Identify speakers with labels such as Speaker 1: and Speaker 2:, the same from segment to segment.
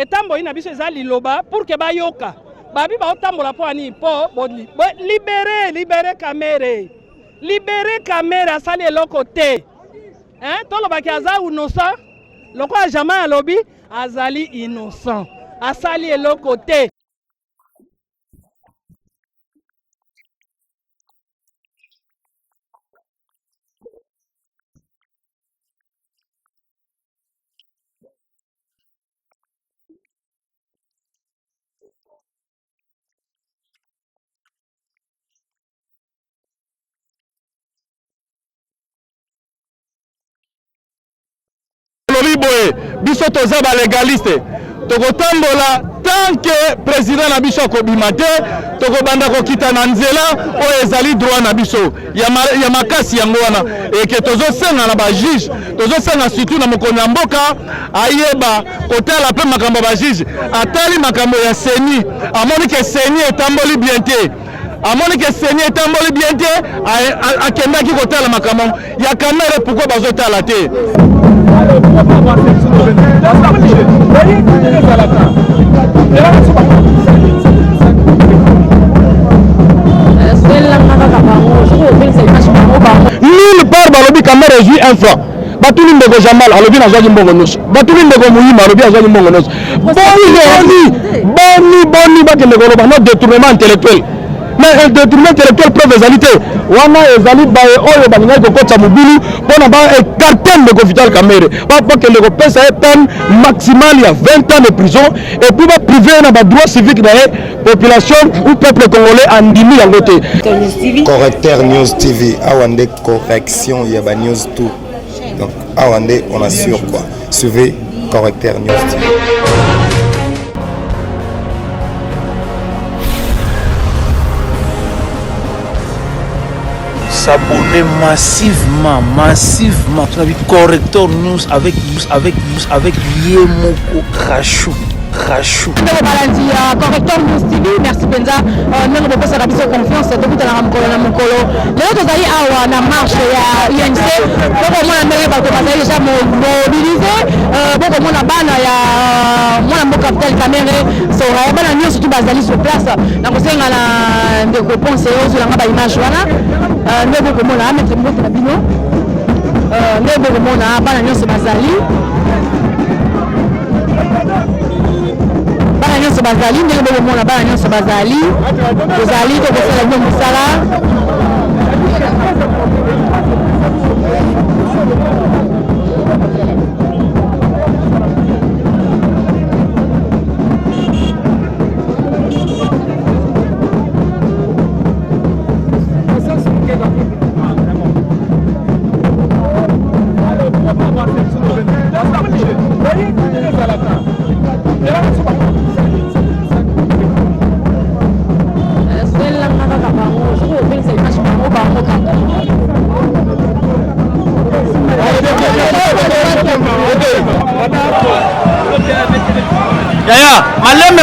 Speaker 1: etambo ina biso eza liloba pour que bayoka babi ba otambola po ani po libérer caméra asali eloko te tolobaki aza innocent loko ya jamais alobi azali innocent asali eloko te.
Speaker 2: Biso toza ba légaliste tokotambola tant que président na biso akobima te tokobanda kokita na nzela oyo ezali droit na biso ya makasi yango wana eke tozosenga na ba juge tozosenga surtout na mokonzi ya mboka ayeba kotala mpe makambo ba juge atali makambo ya seni amoni ke seni etamboli bien te akendaki kotala makambo ya kamere pourquoi bazotala te. Nulle part balobi caméra réduit un franc. Batuli ndeko Jamal alobi na zwaki mbongo nyonso. Batuli ndeko Muyima alobi na zwaki mbongo nyonso. Boni bakende koloba no détournement intellectuel. Mais un détournement intellectuel preuve ezali te. Wana ezali baye oyo balingaki kokotisa mobulu mpona baécarte ndeko Vital Kamerhe bakende kopesa ye peine maximale ya 20 ans de prison et puis baprive na badroit civique na ye population ou peuple congolais andimi yango te.
Speaker 3: Correcteur News TV awa nde correction ya ba news tout. Donc awa nde on assure quoi. Suivez Correcteur News TV.
Speaker 4: S'abonner massivement sur la Correcteur News avec Yemoko Krachou.
Speaker 5: Correcteur News TV, merci Benza. Nous avons posé la confiance de tout à Mokolo. Les autres amis à la marche à INC, beaucoup moins de gens qui déjà mobilisés, beaucoup moins de bannes à mon capital Kamerhe, sur la news surtout basée sur place. Donc c'est un des réponses sur la image voilà. Nous beaucoup moins à mettre le la bino. Nous beaucoup moins à banane news basali. Nyonso bazali ndenge bomona bana nyonso bazali ozali tokosala bino mosala
Speaker 2: Yaya, malembe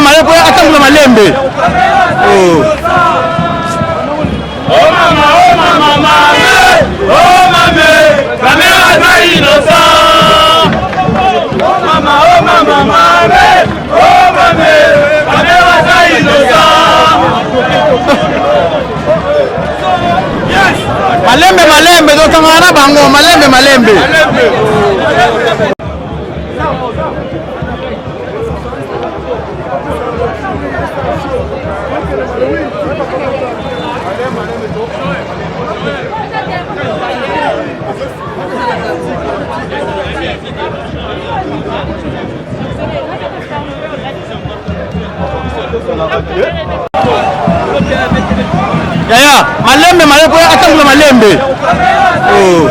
Speaker 2: atangula malembe. Oh mama, caméra za innocent. Oh mama, caméra za innocent. Yes. Malembe dotangana bango malembe. Yaya, malembe atangula malembe. Oh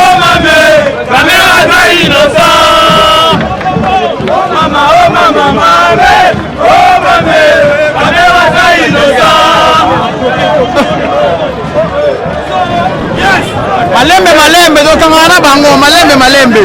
Speaker 2: mama, caméra za innocent. Oh mama, caméra za innocent. Yes. Malembe dotangana bango malembe.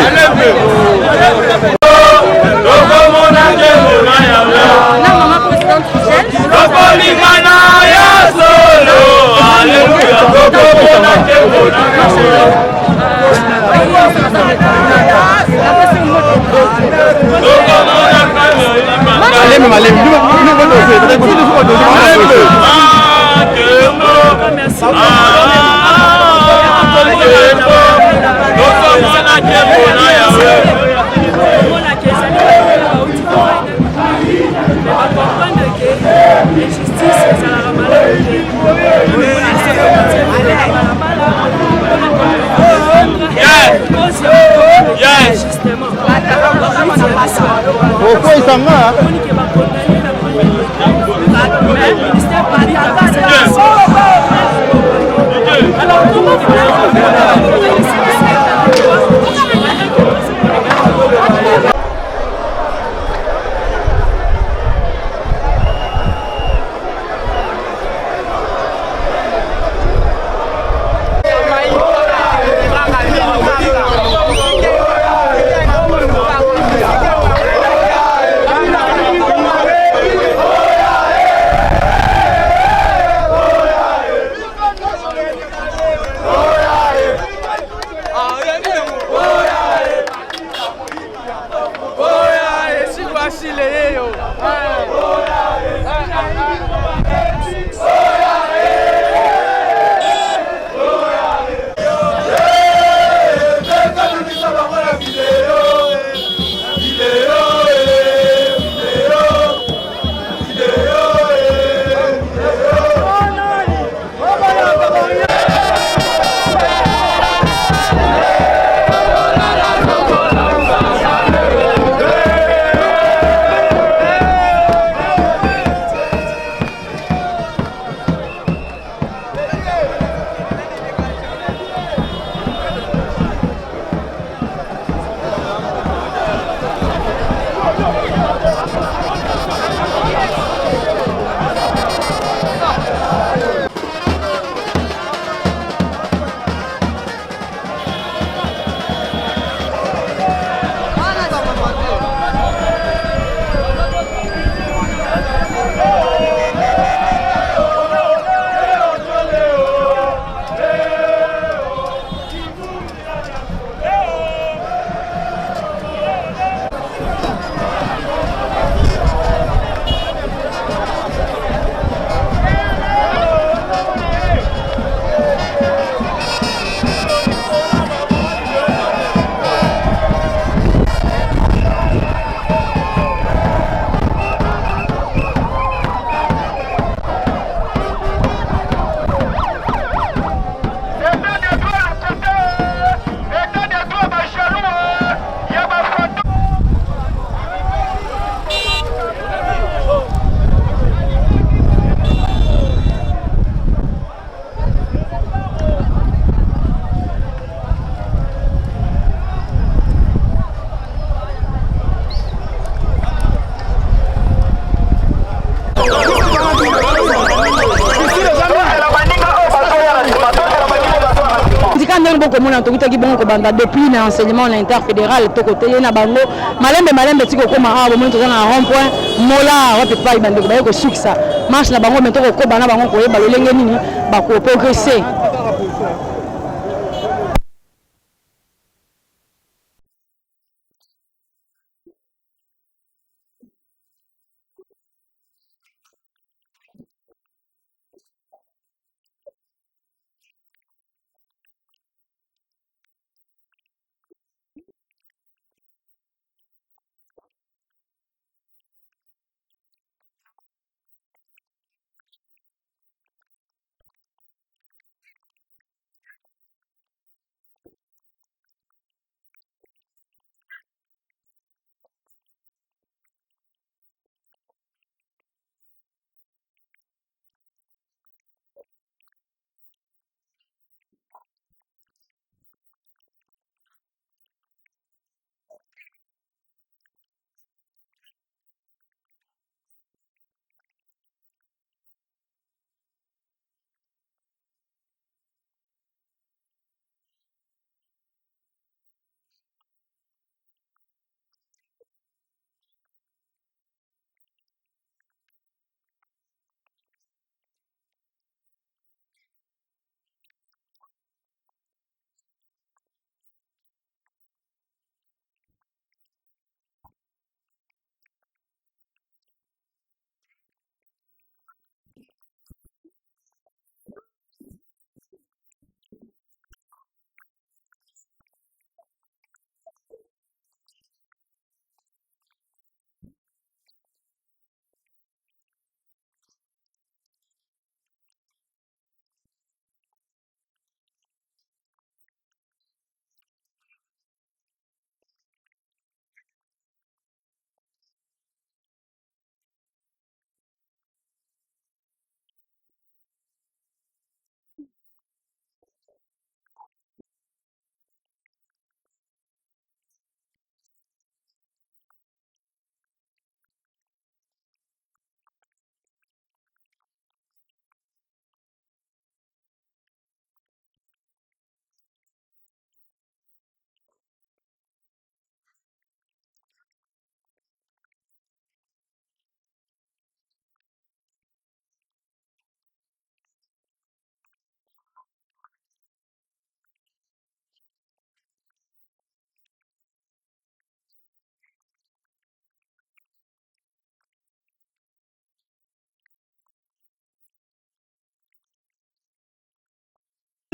Speaker 2: Alléluia.
Speaker 5: komona tokutaki bongo kobanda depuis na enseignement na interfédéral tokoteye na bango malembe tiko koma awa bomoni toza na rond point mola wapi pa ibandeko baye kosukisa marche na bango metoko koba na bango koyeba lolenge nini bako progresser.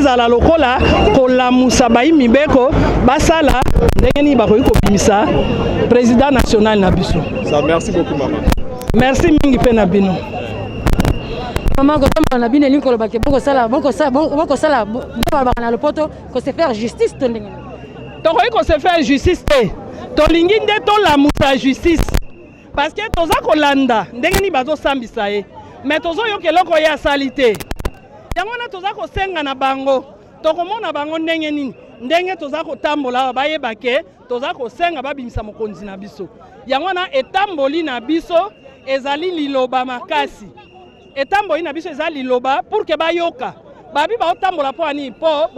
Speaker 1: ezala lokola kolamusa bayi mibeko basala ndenge nini bakoki kobimisa président national na biso.
Speaker 2: Ça, merci beaucoup maman.
Speaker 1: Merci mingi pe na bino.
Speaker 5: Maman ko na bino ni ko lobake boko sala na lopoto ko se faire justice to ndenge.
Speaker 1: Tokoki ko se faire justice te. Tolingi nde to lamusa justice. Parce que toza kolanda ndenge ni bazo sambisa ye. Mais tozo yo keloko ya salite. Yango na toza ko senga na bango. Tokomona bango ndenge nini. Ndenge toza ko tambola bayeba ke toza ko senga babimisa mokonzi na biso. Yango na etamboli na biso ezali liloba makasi. Etamboli na biso ezali liloba pour que bayoka. Babi ba otambola po ani po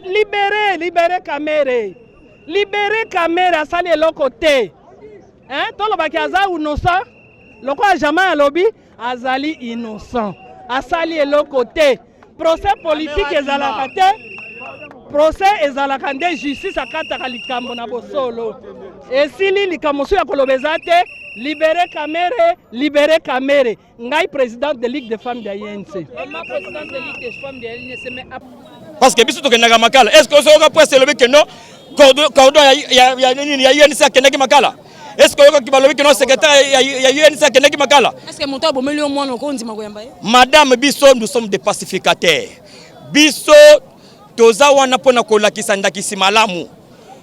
Speaker 1: libérer Kamere. Libérer Kamere asali eloko te. Hein, tolobaki aza innocent. Loko a jamais alobi azali innocent. Asali eloko te. Procès politique ezalaka te. Procès ezalaka nde justice akataka likambo na bosolo. Esili likambo so ya kolobeza te. Libérer Kamere. Ngai président de Ligue des femmes de l'INC.
Speaker 5: Président de Ligue des femmes de l'INC.
Speaker 6: Parce que biso tokendaka makala. Est-ce que ça peut se lever que non? Cordon ya UNC akendaki makala. Est-ce que vous avez dit que secrétaire Est-ce que Monta Bomeli au moins Madame Bisso, nous sommes des pacificateurs. Bisso, toza wana pona kolakisa ndakisi malamu.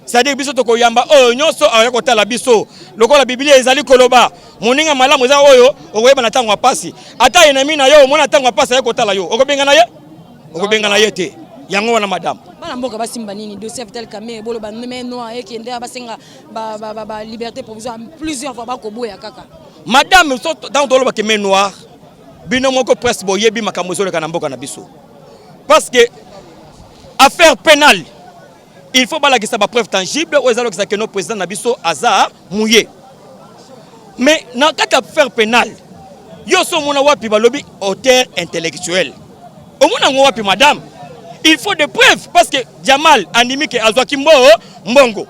Speaker 6: C'est-à-dire Bisso to koyamba oh nyonso ayakota la Bisso. Loko la Biblia ezali koloba. Moninga malamu za oyo okoyeba na tango apasi. Ata enemi na yo mona tango apasi ayakota la yo. Okobenga na ye? Okobenga na ye te. Yango wana madame.
Speaker 5: Bana mboka basimba nini dossier Vital Kamere bolo ba neme noir et qui ndea basenga ba liberté provisoire plusieurs fois ba ko boya kaka.
Speaker 6: Madame dans tolo ba keme noir bino moko presse boyebi makambo zo le kana mboka na biso. Parce que affaire pénale il faut bala kisa ba preuve tangible ou ezalo kisa que no président na biso aza mouillé. Mais na kata affaire pénale yo so mona wapi balobi auteur intellectuel. Au mona wapi madame il faut des preuves parce que Jamal andimike azwaki mbongo.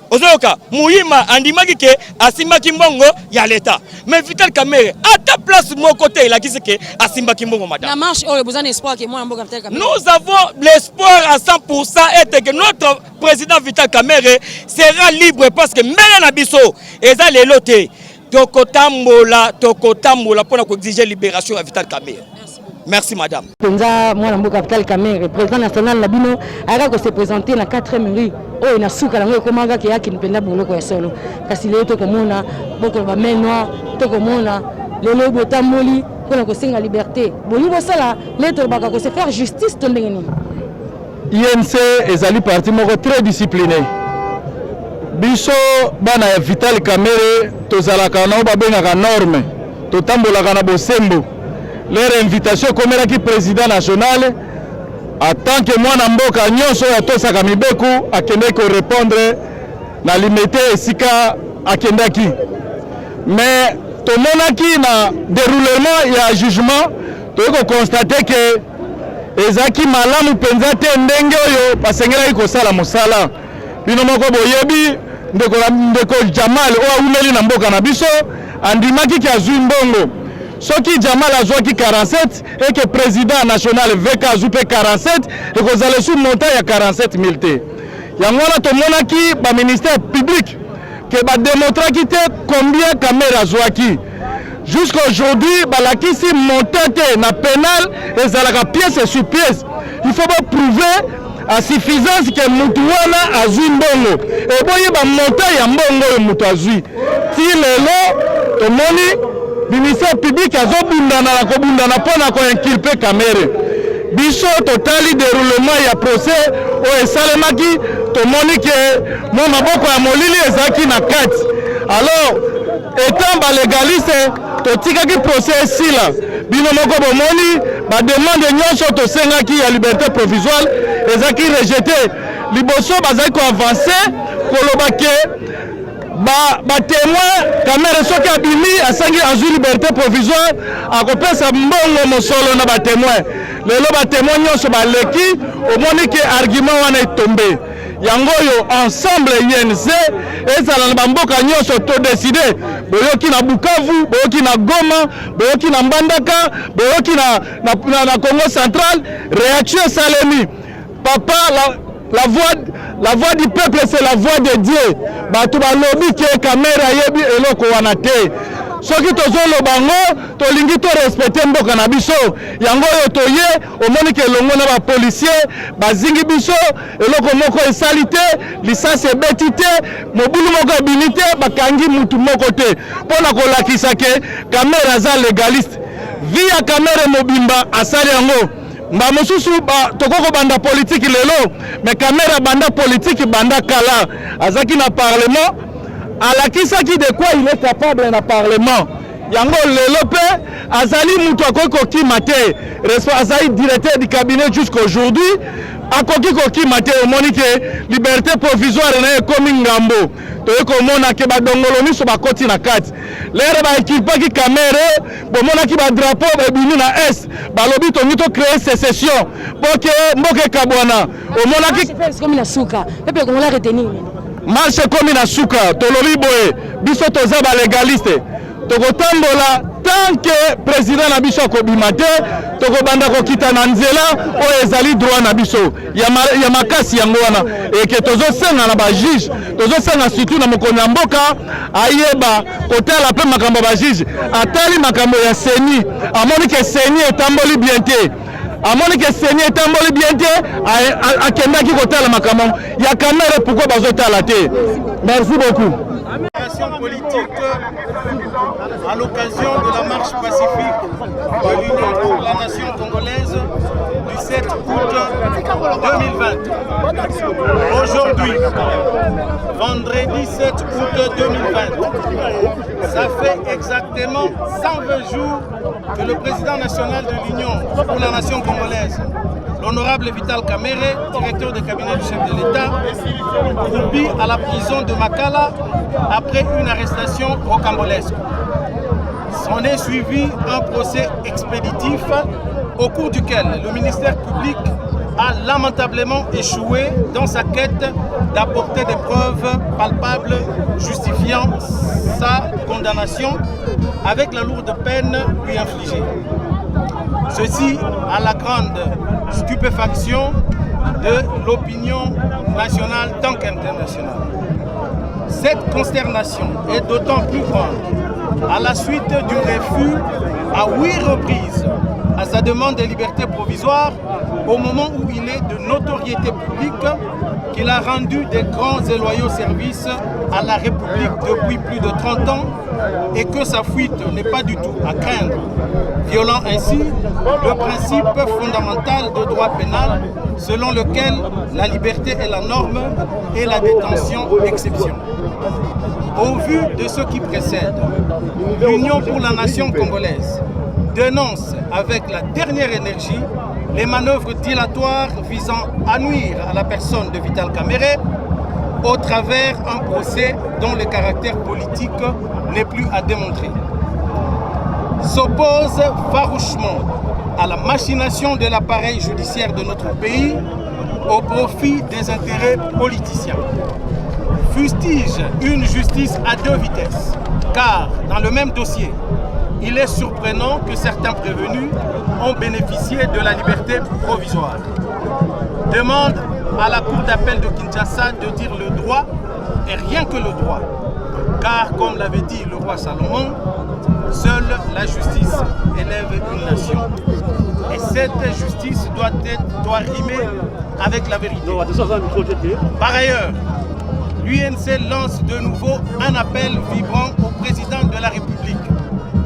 Speaker 6: Ozoka Muhima andimaki ke asimbaki mbongo ya l'État. Mais Vital Kamere à ta place mon côté il a dit que asimbaki mbongo madame.
Speaker 5: La marche oh besoin d'espoir que moi mboka Vital Kamere.
Speaker 6: Nous avons l'espoir à 100% et que notre président Vital Kamere sera libre parce que mbele na biso eza lelote tokotambola pour exiger libération à Vital Kamere. Merci madame.
Speaker 5: Penza mwana mboka Vital Kamere président national na bino aka se présenter na 4e rue oh na suka lango komanga ke yaki mpenda boloko ya solo kasi leo to komona boko ba main noir to komona lelo botamboli pona ko senga liberté bolingo sala leto baka ko se faire justice to ndenge nini.
Speaker 2: INC ezali parti moko très discipliné. Biso bana ya Vital Kamere tozalaka na babengaka norme to tambolaka na bosembo. Leur invitation comme le président national en tant que moi Namboka nyonso ya tosaka mibeku akende ko répondre na limité esika akendaki. Mais tomonaki na déroulement ya jugement to constater que ezaki malamu penza te ndenge oyo basengela ko sala mosala. Bino moko boyebi ndeko Jamal o umeli na mboka na biso andimaki ki azui mbongo. Soki Jamal azwaki 47 et que président national veka azupe 47 et que zale sous montant ya 47 000 te. Yangwana to monaki ba ministère public que ba démontraki te combien Kamere azwaki. Jusqu'à aujourd'hui balakisi montant na pénal et zalaka pièce sur pièce. Il faut pas prouver à suffisance que mutu wana azui mbongo. Et boye ba montant ya mbongo mutu azui. Ti lelo to moni ministère public azobundana la kobundana pona ko inculper Kamere. Biso totali déroulement ya procès o esalemaki to moni que mo maboko ya molili ezaki na kati. Alors étant ba légaliste to tikaki procès sila bino moko bomoni ba demande nyonso to sengaki ya liberté provisoire ezaki rejeté. Liboso bazaki ko avancer koloba ke ba témoin Kamere soki abimi asangi azui liberté provisoire akopesa mbongo mosolo na ba témoin lelo ba témoin nyonso baleki omoni ke argument wana etombe yangoyo ensemble INC ezala na bamboka nyonso to décider boyoki na Bukavu, boyoki na Goma, boyoki na Mbandaka, boyoki na Congo central, réaction salemi. Papa, la voix du peuple, c'est la voix de Dieu. Bato balobi ke caméra yebi eloko wana te. Soki tozolo bango, tolingi to respecter mboka na biso. Yango yo toye, omoni ke longo na ba policier, bazingi biso, eloko moko esalite, licence ebetite, mobulu moko abilité, bakangi mutu moko te. Pona kolakisa ke caméra za légaliste. Via caméra mobimba asali yango. Mba mosusu tokoko banda politique lelo, mais caméra banda politique banda kala. Azaki na parlement, alakisa ki de quoi il est capable na parlement. Yango lelo pe azali mutu akoki kokimate, azali directeur du cabinet jusqu'aujourd'hui, akoki kokimate omonike liberté provisoire na ekomi ngambo. Toyeko mona ke badongolo miso bakoti na kati. Lere ba ekipaki kamera, bomona ki ba drapeau ebini na est, balobi tongi to créer sécession. Poke mboke kabwana. Omona ki
Speaker 5: comme la souka. Peuple congolais retenir.
Speaker 2: Marche comme na suka, tolobi boye, biso toza ba légaliste. Tokotambola tant que président na biso akobima te, tokobanda kokita na nzela oyo ezali droit na biso. Ya makasi yango wana eke tozosenga na ba juge, tozosenga surtout na mokonzi ya mboka ayeba kotala pe makambo ba juge, atali makambo ya seni, amoni ke seni etamboli bien te. Amoni ke seni etamboli bien te, akendaki kotala makambo ya kamera pourquoi bazotala te. Merci beaucoup.
Speaker 7: Politique à l'occasion de la marche pacifique de l'Union pour la nation congolaise du 7 août 2020. Aujourd'hui, vendredi 7 août 2020, ça fait exactement 120 jours que le président national de l'Union pour la nation congolaise, l'honorable Vital Kamerhe, directeur de cabinet du chef de l'État, croupit à la prison de Makala après une arrestation rocambolesque. S'en est suivi un procès expéditif au cours duquel le ministère public a lamentablement échoué dans sa quête d'apporter des preuves palpables justifiant sa condamnation avec la lourde peine lui infligée. Ceci à la grande stupéfaction de l'opinion nationale tant qu'internationale. Cette consternation est d'autant plus grande à la suite du refus à 8 reprises à sa demande de liberté provisoire au moment où il est de notoriété publique qu'il a rendu des grands et loyaux services à la République depuis plus de 30 ans et que sa fuite n'est pas du tout à craindre, violant ainsi le principe fondamental de droit pénal selon lequel la liberté est la norme et la détention l'exception. Au vu de ce qui précède, l'Union pour la nation congolaise dénonce avec la dernière énergie les manœuvres dilatoires visant à nuire à la personne de Vital Kamerhe au travers un procès dont le caractère politique n'est plus à démontrer. S'oppose farouchement à la machination de l'appareil judiciaire de notre pays au profit des intérêts politiciens. Fustige une justice à 2 vitesses, car dans le même dossier, il est surprenant que certains prévenus ont bénéficié de la liberté provisoire. Demande à la Cour d'appel de Kinshasa de dire le droit et rien que le droit. Car, comme l'avait dit le roi Salomon, seule la justice élève une nation. Et cette justice doit rimer avec la vérité. Par ailleurs, l'UNC lance de nouveau un appel vibrant au président de la République,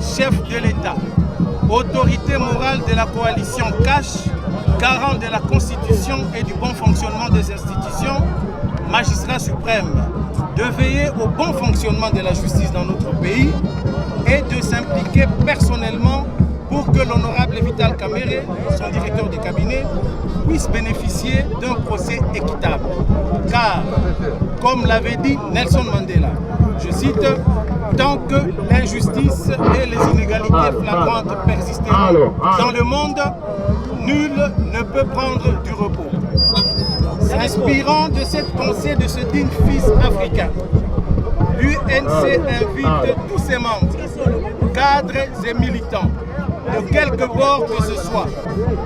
Speaker 7: chef de l'État, autorité morale de la coalition CASH, garant de la Constitution et du bon fonctionnement des institutions, magistrat suprême, de veiller au bon fonctionnement de la justice dans notre pays et de s'impliquer personnellement pour que l'honorable Vital Kamerhe, son directeur de cabinet, puisse bénéficier d'un procès équitable. Car, comme l'avait dit Nelson Mandela, je cite, tant que l'injustice et les inégalités flagrantes persisteront dans le monde, nul ne peut prendre du repos. S'inspirant de cette pensée de ce digne fils africain, l'UNC invite tous ses membres, cadres et militants, de quelque bord que ce soit,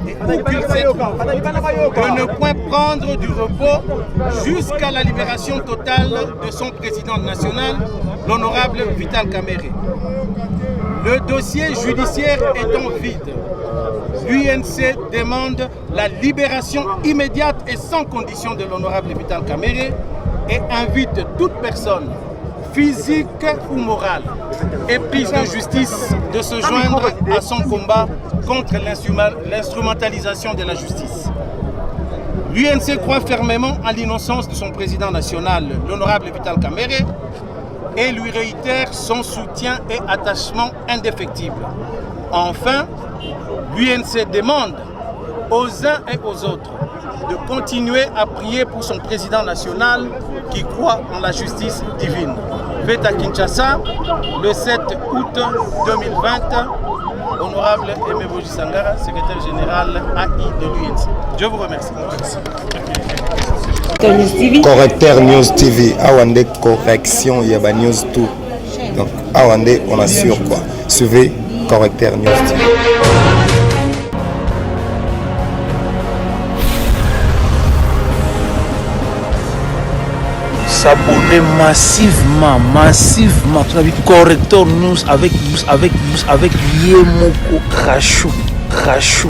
Speaker 7: et où qu'ils se trouvent, de ne point prendre du repos jusqu'à la libération totale de son président national, l'honorable Vital Kamerhe. Le dossier judiciaire étant vide, l'UNC demande la libération immédiate et sans condition de l'honorable Vital Kamerhe et invite toute personne, physique ou morale, éprise de justice, de se joindre à son combat contre l'instrumentalisation de la justice. L'UNC croit fermement à l'innocence de son président national, l'honorable Vital Kamerhe, et lui réitère son soutien et attachement indéfectible. Enfin, l'UNC demande aux uns et aux autres de continuer à prier pour son président national qui croit en la justice divine. Fait à Kinshasa, le 7 août 2020, honorable Aimé Boji Sangara, secrétaire général AI de l'UNC. Je vous remercie.
Speaker 3: Correcteur News TV, Awande correction, il y a news tout. Donc, Awande, on assure quoi. Suivez Correcteur News TV.
Speaker 4: S'abonner massivement. Tu as vu Correcteur News avec Yemoko Krachou.